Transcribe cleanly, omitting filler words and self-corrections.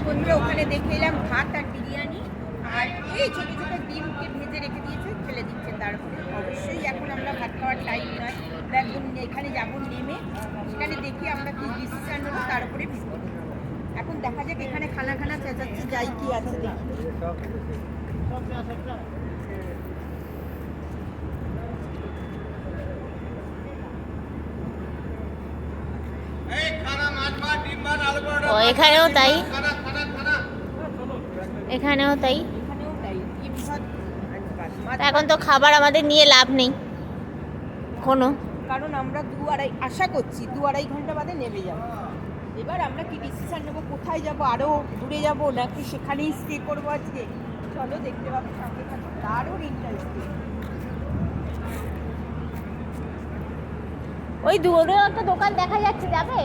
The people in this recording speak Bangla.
বন্ধুরা ওখানে দেখে এলাম ভাত আর বিরিয়ানি, আর এই ছোটো ছোটো ডিমকে ভেজে রেখে দিয়েছে, ফেলে দিচ্ছে তার উপরে। অবশ্যই এখন আমরা ভাত খাওয়ার টাইম নয়, একদম এখানে যাবো, নেমে সেখানে দেখে আমরা কি ডিসিশন নেবো তার উপরে ভিত্তি করবো। এখন দেখা যাক, এখানে খানা খানা চেঁচাচ্ছে, যাই কি আছে দেখি। ও এখানেও তাই, এখানেও তাই। এখন তো খাবার আমাদের নিয়ে লাভ নেই কোনো, কারণ আমরা আশা করছি 2-2.5 ঘন্টা বাদে নেমে যাব। এবার আমরা কি ডিসিশন নেবো, কোথায় যাব, আরও দূরে যাব নাকি সেখানেই স্টে করবো আজকে। চলো দেখতে পাবো, সঙ্গে থাকো, দারুণ ইন্টারেস্টিং। ওই দূরে একটা দোকান দেখা যাচ্ছে, যাবে?